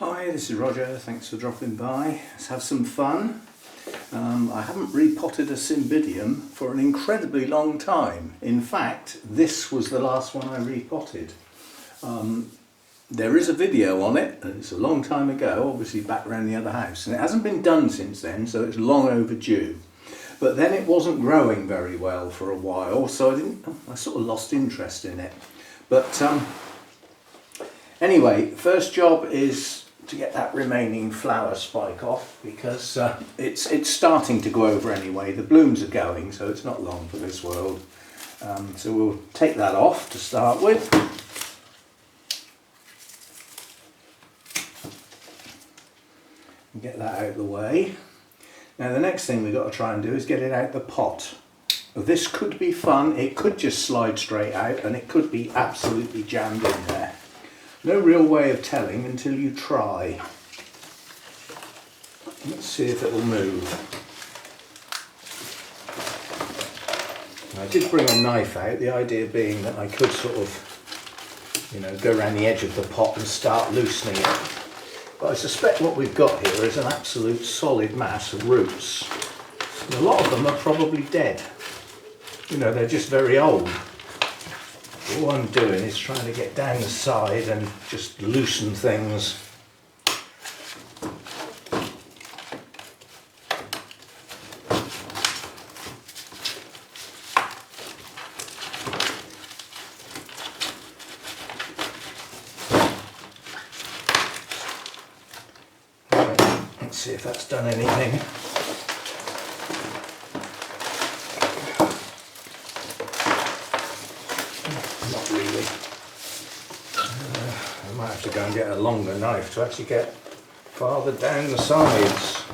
Hi, this is Roger, thanks for dropping by. Let's have some fun. I haven't repotted a Cymbidium for an incredibly long time. In fact, this was the last one I repotted. There is a video on it, and it's a long time ago, obviously back around the other house, and it hasn't been done since then, so it's long overdue. But then it wasn't growing very well for a while, so I sort of lost interest in it. But anyway, first job is to get that remaining flower spike off, because it's starting to go over anyway. The blooms are going, so it's not long for this world. So we'll take that off to start with. And get that out of the way. Now the next thing we've got to try and do is get it out the pot. This could be fun, it could just slide straight out, and it could be absolutely jammed in there. No real way of telling until you try. Let's see if it will move. I did bring a knife out, the idea being that I could sort of, go around the edge of the pot and start loosening it. But I suspect what we've got here is an absolute solid mass of roots. And a lot of them are probably dead. They're just very old. All I'm doing is trying to get down the side and just loosen things. Right, let's see if that's done anything. Not really. I might have to go and get a longer knife to actually get farther down the sides.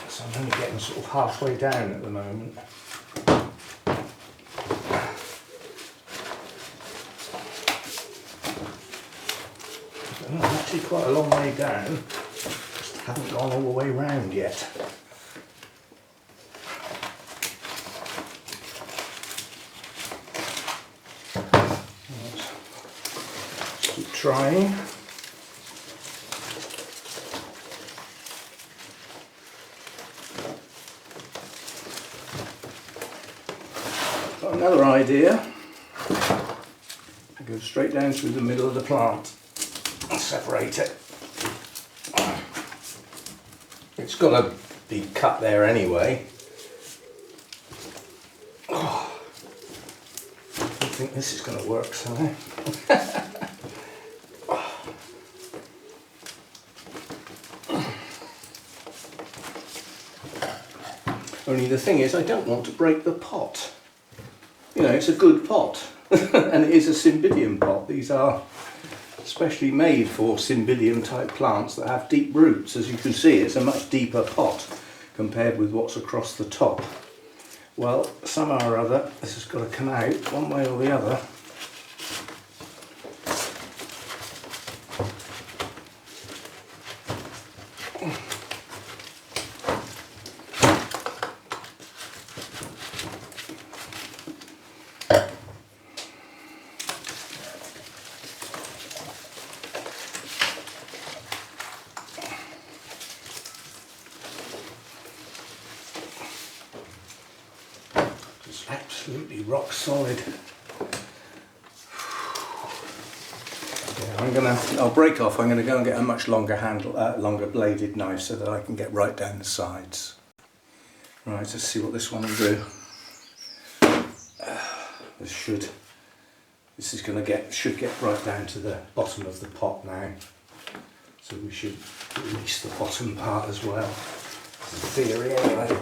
So I'm only getting sort of halfway down at the moment. I'm actually quite a long way down, just haven't gone all the way round yet. Keep trying. Got another idea. Go straight down through the middle of the plant and separate it. It's got to be cut there anyway. Oh, I don't think this is going to work, so. Only the thing is, I don't want to break the pot. It's a good pot, and it is a Cymbidium pot. These are specially made for Cymbidium type plants that have deep roots. As you can see, it's a much deeper pot compared with what's across the top. Well, somehow or other, this has got to come out one way or the other. Absolutely rock solid. Yeah, I'll break off. I'm going to go and get a much longer handle, longer bladed knife so that I can get right down the sides. Right, let's see what this one will do. This is going to should get right down to the bottom of the pot now. So we should release the bottom part as well. In theory, anyway.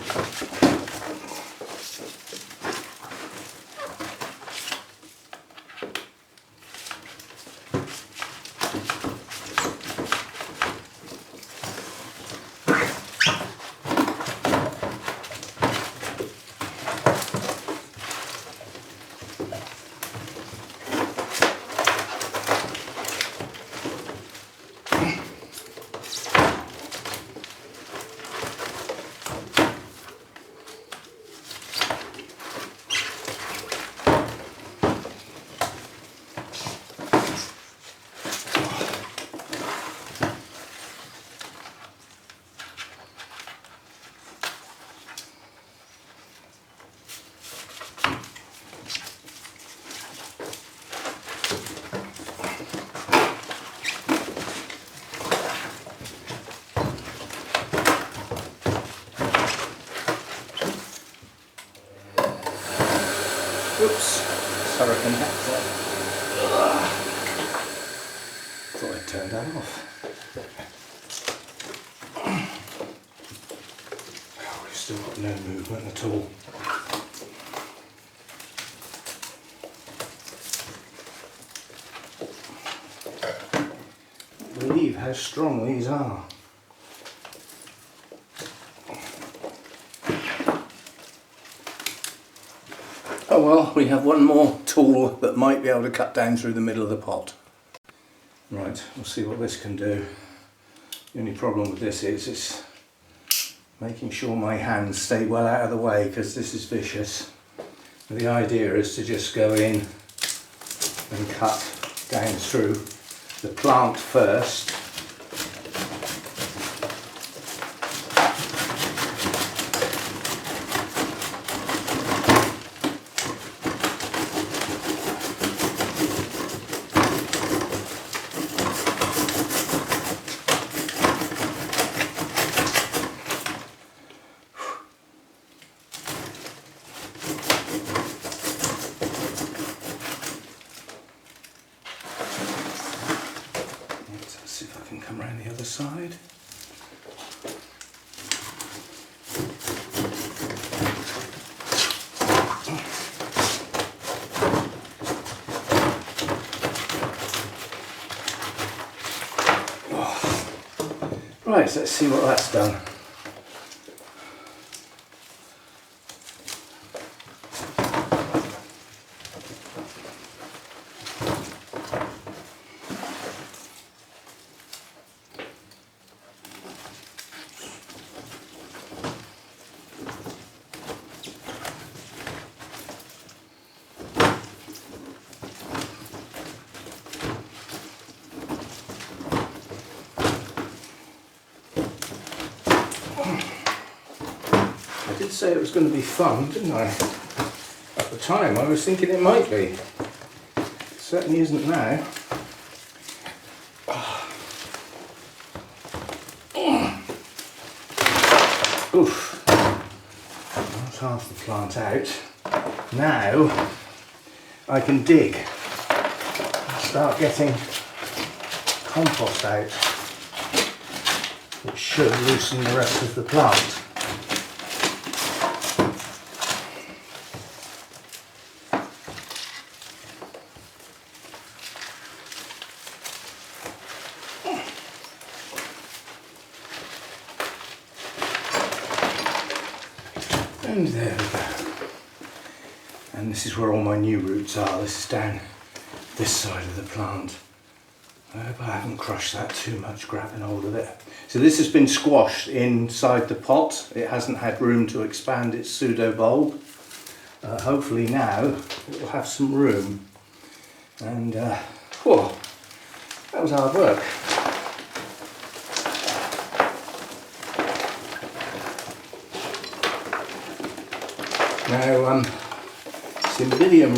Oops, hurricane hector. Thought I'd turned that off. Oh, we've still got no movement at all. I can't believe how strong these are. Oh well, we have one more tool that might be able to cut down through the middle of the pot. Right, we'll see what this can do. The only problem with this is it's making sure my hands stay well out of the way because this is vicious. The idea is to just go in and cut down through the plant first. See if I can come around the other side. Right, let's see what that's done. I did say it was going to be fun, didn't I? At the time I was thinking it might be. It certainly isn't now. Oof. That's half the plant out. Now I can dig and start getting compost out, which should loosen the rest of the plant. And there we go. And this is where all my new roots are. This is down this side of the plant. I hope I haven't crushed that too much grabbing hold of it. So this has been squashed inside the pot. It hasn't had room to expand its pseudo bulb. Hopefully now it will have some room. And whoa, that was hard work. Now, Cymbidium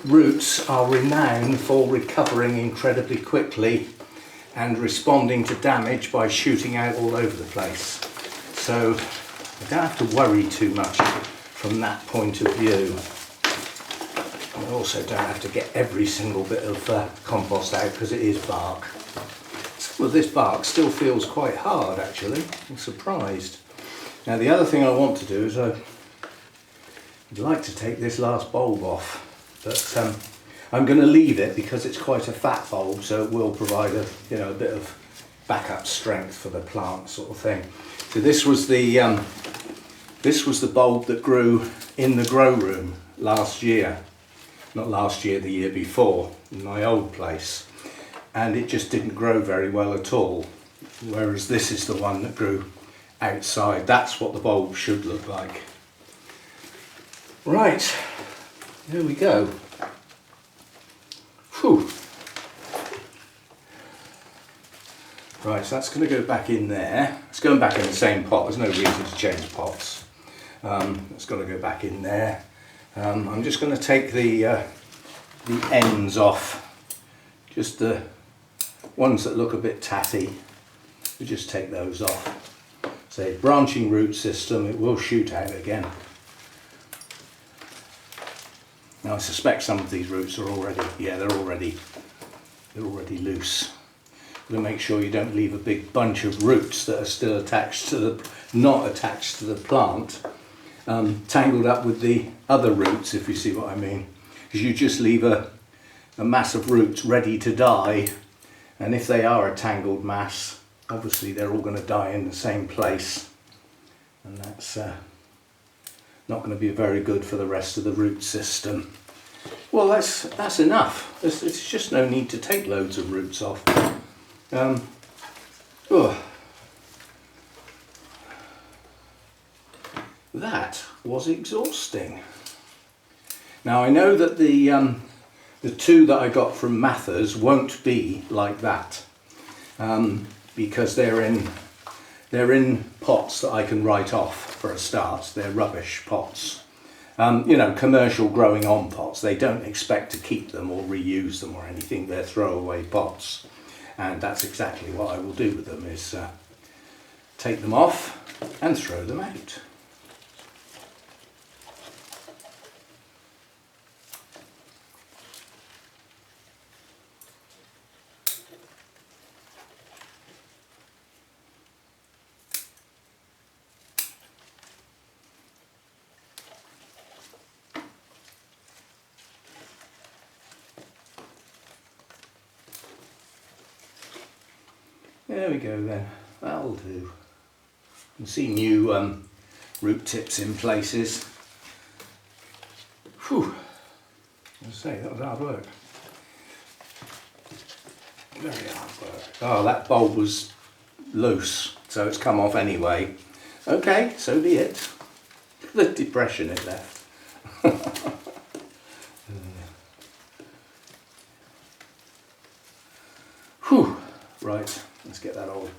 roots are renowned for recovering incredibly quickly and responding to damage by shooting out all over the place. So I don't have to worry too much from that point of view. I also don't have to get every single bit of compost out because it is bark. Some of this bark still feels quite hard actually, I'm surprised. Now the other thing I want to do is I'd like to take this last bulb off, but I'm going to leave it because it's quite a fat bulb, so it will provide a bit of backup strength for the plant, sort of thing. So this was the bulb that grew in the grow room last year, not last year, the year before, in my old place, and it just didn't grow very well at all. Whereas this is the one that grew outside. That's what the bulb should look like. Right, here we go. Whew. Right, so that's going to go back in there. It's going back in the same pot, there's no reason to change pots. It's got to go back in there. I'm just going to take the ends off, just the ones that look a bit tatty. We just take those off. So branching root system, it will shoot out again. Now I suspect some of these roots are already, yeah, they're already loose. But make sure you don't leave a big bunch of roots that are still attached to the, not attached to the plant, tangled up with the other roots, if you see what I mean. Because you just leave a mass of roots ready to die, and if they are a tangled mass, obviously they're all going to die in the same place, and that's not going to be very good for the rest of the root system. Well, that's enough. It's just no need to take loads of roots off. That was exhausting. Now I know that the two that I got from Mathers won't be like that, because they're in pots that I can write off for a start. They're rubbish pots. You know, commercial growing on pots. They don't expect to keep them or reuse them or anything. They're throwaway pots. And that's exactly what I will do with them, is take them off and throw them out. There we go then, that'll do. You can see new root tips in places. Whew, as I say, that was hard work. Very hard work. Oh, that bulb was loose, so it's come off anyway. Okay, so be it. The depression it left. Whew, right. Let's get that old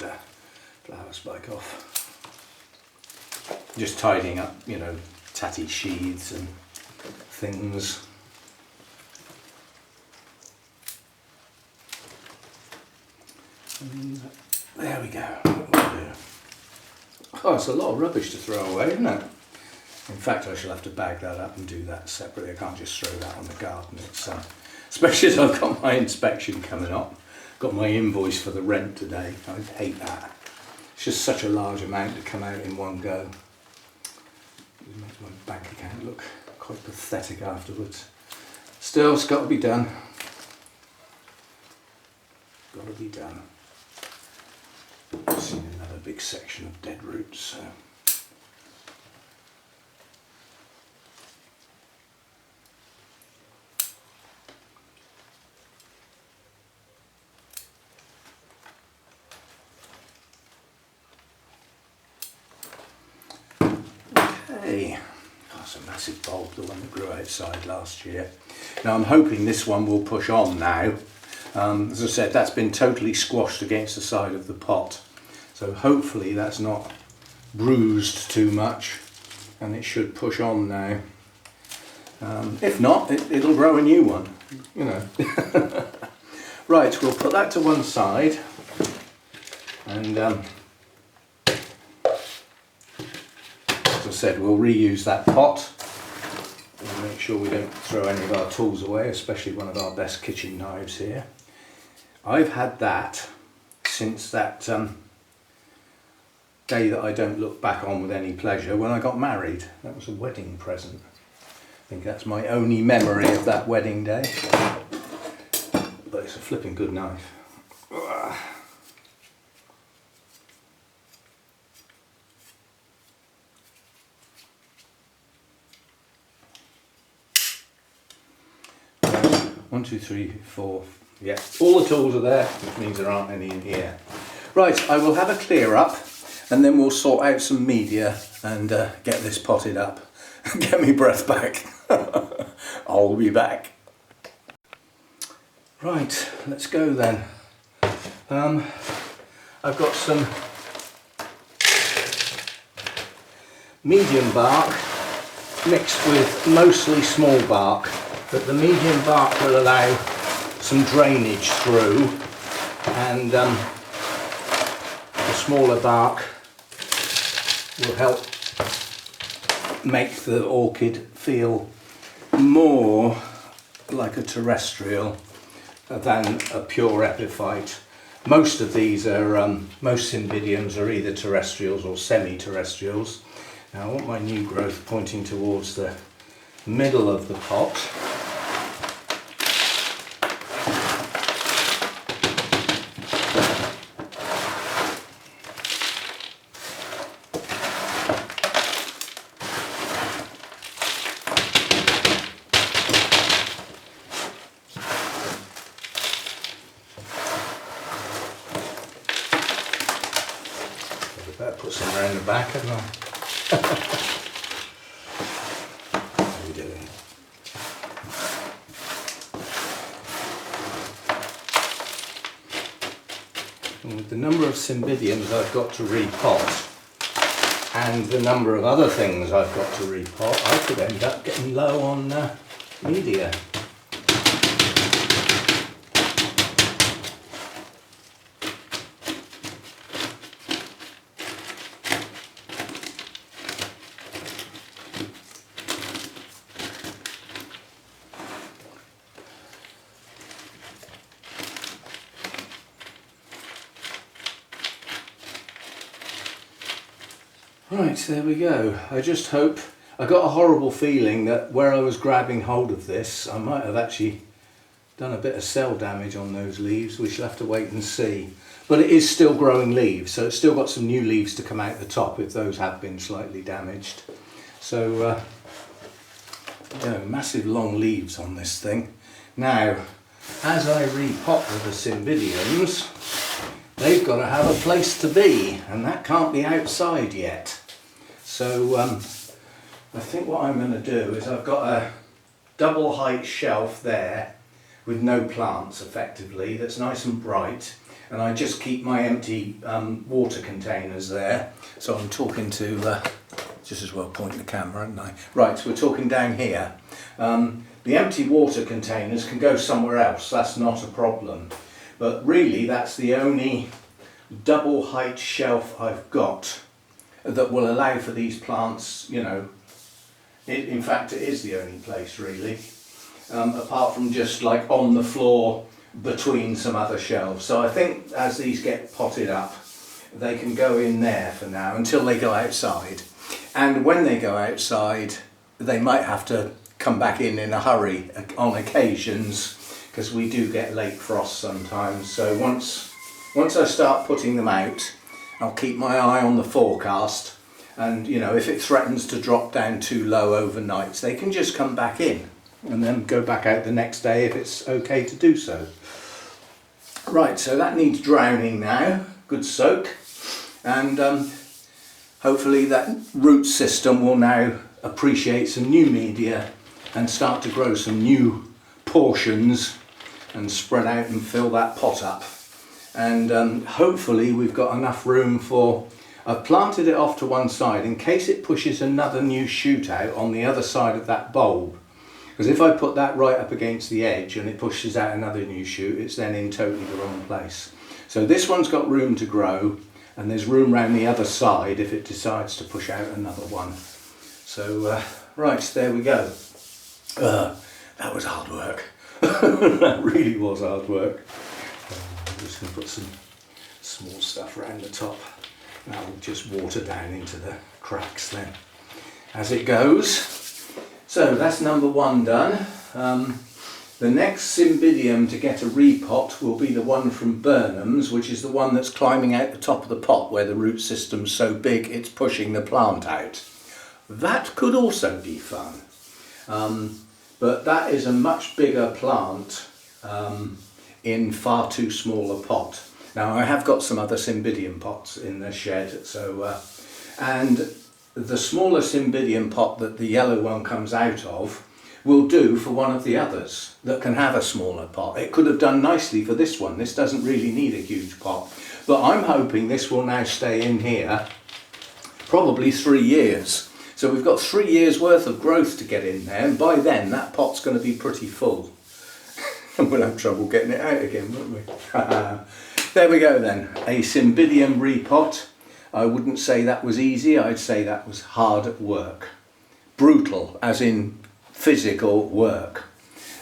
flower spike off. Just tidying up, you know, tatty sheaths and things. And there we go. Oh, it's a lot of rubbish to throw away, isn't it? In fact, I shall have to bag that up and do that separately. I can't just throw that on the garden. It's, especially as I've got my inspection coming up. Got my invoice for the rent today. I hate that. It's just such a large amount to come out in one go. It makes my bank account look quite pathetic afterwards. Still, it's got to be done. Got to be done. I've seen another big section of dead roots. So. That's a massive bulb, the one that grew outside last year. Now I'm hoping this one will push on now. As I said, that's been totally squashed against the side of the pot. So hopefully that's not bruised too much and it should push on now. If not, it'll grow a new one, you know. Right, we'll put that to one side and as I said, we'll reuse that pot and make sure we don't throw any of our tools away, especially one of our best kitchen knives here. I've had that since that day that I don't look back on with any pleasure, when I got married. That was a wedding present. I think that's my only memory of that wedding day. But it's a flipping good knife. One, two, three, four. Yeah, all the tools are there, which means there aren't any in here. Right, I will have a clear up and then we'll sort out some media and get this potted up. Get me breath back. I'll be back. Right, let's go then. I've got some medium bark mixed with mostly small bark, but the medium bark will allow some drainage through, and the smaller bark will help make the orchid feel more like a terrestrial than a pure epiphyte. Most of these are, most Cymbidiums are either terrestrials or semi-terrestrials. Now I want my new growth pointing towards the middle of the pot. Better put some around the back, hadn't I? How are you doing? And with the number of Cymbidiums I've got to repot and the number of other things I've got to repot, I could end up getting low on media. Right, there we go. I just hope, I got a horrible feeling that where I was grabbing hold of this, I might have actually done a bit of cell damage on those leaves. We shall have to wait and see. But it is still growing leaves, so it's still got some new leaves to come out the top if those have been slightly damaged. So, massive long leaves on this thing. Now, as I repot with the Cymbidiums, they've got to have a place to be, and that can't be outside yet. So I think what I'm going to do is I've got a double height shelf there with no plants effectively, that's nice and bright, and I just keep my empty water containers there. So I'm talking to, just as well point the camera, hadn't I? Right, so we're talking down here. The empty water containers can go somewhere else, that's not a problem. But really that's the only double height shelf I've got that will allow for these plants, you know. In fact it is the only place really, apart from just like on the floor between some other shelves. So I think as these get potted up they can go in there for now until they go outside. And when they go outside they might have to come back in a hurry on occasions, because we do get late frost sometimes. So once I start putting them out, I'll keep my eye on the forecast, and you know, if it threatens to drop down too low overnight, they can just come back in and then go back out the next day if it's okay to do so. Right, so that needs drowning now, good soak, and hopefully that root system will now appreciate some new media and start to grow some new portions and spread out and fill that pot up. And hopefully we've got enough room for, I've planted it off to one side in case it pushes another new shoot out on the other side of that bulb, because if I put that right up against the edge and it pushes out another new shoot, it's then in totally the wrong place. So this one's got room to grow, and there's room round the other side if it decides to push out another one. So right, there we go. That was hard work. That really was hard work. I'm just going to put some small stuff around the top. That will just water down into the cracks then as it goes. So that's number one done. The next Cymbidium to get a repot will be the one from Burnham's, which is the one that's climbing out the top of the pot where the root system's so big it's pushing the plant out. That could also be fun. But that is a much bigger plant in far too small a pot. Now I have got some other Cymbidium pots in the shed, so and the smaller Cymbidium pot that the yellow one comes out of will do for one of the others that can have a smaller pot. It could have done nicely for this one. This doesn't really need a huge pot, but I'm hoping this will now stay in here probably 3 years. So we've got 3 years worth of growth to get in there, and by then that pot's going to be pretty full. And we'll have trouble getting it out again, won't we? There we go then, a Cymbidium repot. I wouldn't say that was easy, I'd say that was hard work. Brutal, as in physical work.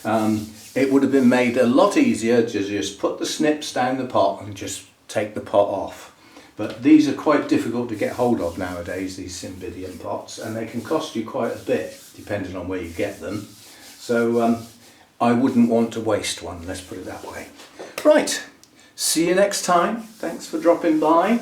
It would have been made a lot easier to just put the snips down the pot and just take the pot off. But these are quite difficult to get hold of nowadays, these Cymbidium pots, and they can cost you quite a bit depending on where you get them. So I wouldn't want to waste one, let's put it that way. Right, see you next time. Thanks for dropping by.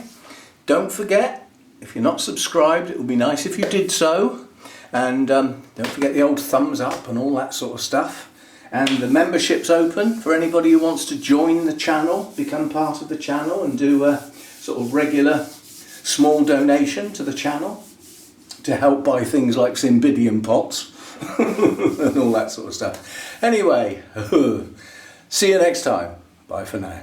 Don't forget, if you're not subscribed, it would be nice if you did so. And don't forget the old thumbs up and all that sort of stuff. And the membership's open for anybody who wants to join the channel, become part of the channel and do a sort of regular small donation to the channel to help buy things like Cymbidium pots and all that sort of stuff. Anyway, see you next time. Bye for now.